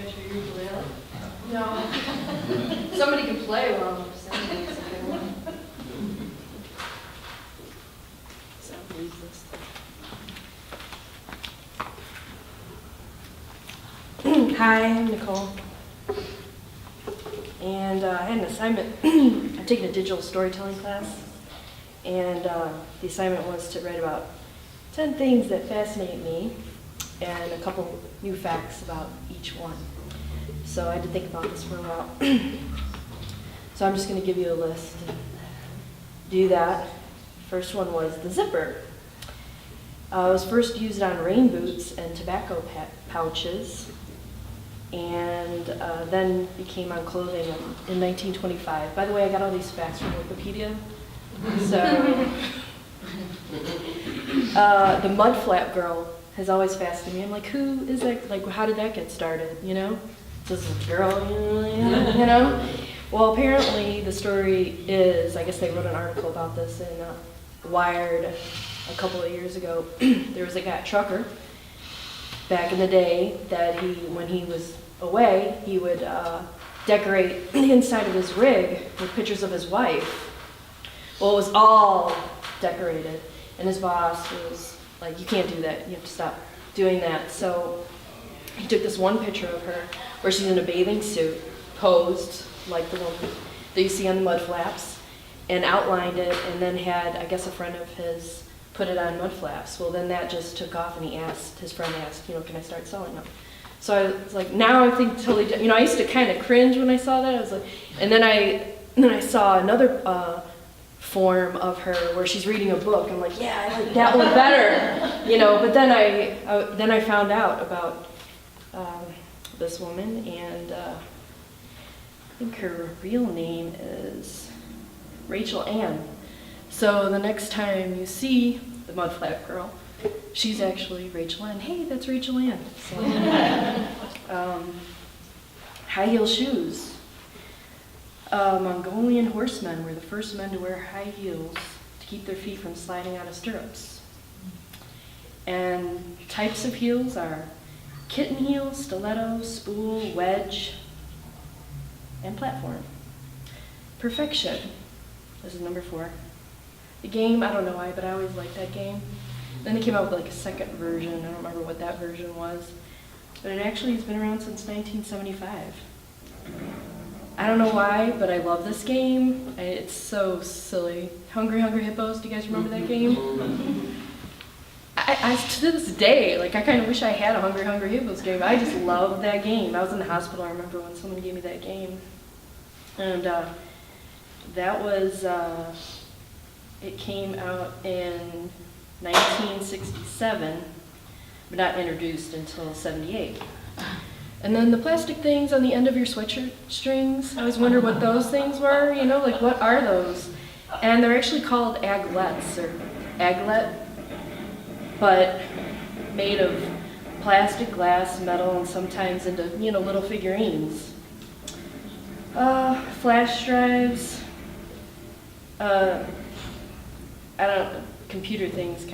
Guys, your ukulele? No. Somebody can play while I'm singing if they want. So I'll use this. Hi, I'm Nicole. And I had an assignment. I'm taking a digital storytelling class. And the assignment was to write about 10 things that fascinate me and a couple new facts about each one. So I had to think about this for a while. So I'm just going to give you a list and do that. First one was the zipper. It was first used on rain boots and tobacco pouches, and then became on clothing in 1925. By the way, I got all these facts from Wikipedia. So the mud flap girl has always fascinated me. I'm like, who is that? Like, how did that get started? You know, this girl, you know. Well, apparently the story is, I guess they wrote an article about this in Wired a couple of years ago. There was a guy, trucker, back in the day that when he was away, he would decorate the inside of his rig with pictures of his wife. Well, it was all decorated, and his boss was like, you can't do that, you have to stop doing that. So he took this one picture of her where she's in a bathing suit, posed like the one that you see on the mud flaps, and outlined it, and then had, I guess, a friend of his put it on mud flaps. Well, then that just took off, and his friend asked, can I start selling them? So I was like, now I think totally, I used to kind of cringe when I saw that. I was like, and then I saw another form of her where she's reading a book. I'm like, yeah, I like that one better, But then I found out about this woman, and I think her real name is Rachel Ann. So the next time you see the mud flap girl, she's actually Rachel Ann. Hey, that's Rachel Ann. So, high heel shoes. Mongolian horsemen were the first men to wear high heels to keep their feet from sliding out of stirrups. And types of heels are kitten heel, stiletto, spool, wedge, and platform. Perfection. This is number 4. The game, I don't know why, but I always liked that game. Then they came out with like a second version. I don't remember what that version was. But it actually has been around since 1975. I don't know why, but I love this game. It's so silly. Hungry Hungry Hippos, do you guys remember that game? I to this day, I kind of wish I had a Hungry Hungry Hippos game. I just love that game. I was in the hospital, I remember when someone gave me that game. And that was, it came out in 1967, but not introduced until 78. And then the plastic things on the end of your sweatshirt strings, I always wondered what those things were, what are those? And they're actually called aglets, or aglet, but made of plastic, glass, metal, and sometimes into, little figurines. Flash drives, computer things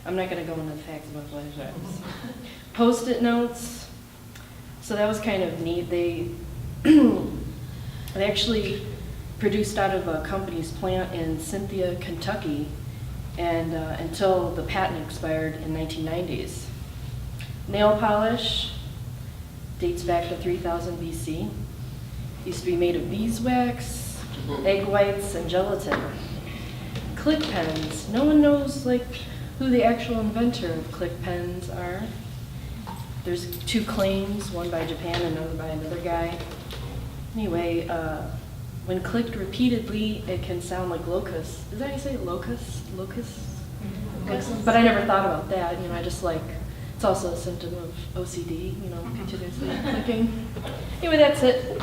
I'm not going to go into the facts about flash drives. Post-it notes. So that was kind of neat. They actually produced out of a company's plant in Cynthia, Kentucky, and until the patent expired in 1990s. Nail polish dates back to 3000 BC. Used to be made of beeswax, egg whites, and gelatin. Click pens. No one knows who the actual inventor of click pens are. There's 2 claims, one by Japan and another by another guy. Anyway, when clicked repeatedly, it can sound like locust. Is that how you say it? Locust? Locust? But I never thought about that. I just it's also a symptom of OCD, continuously clicking. Anyway, that's it.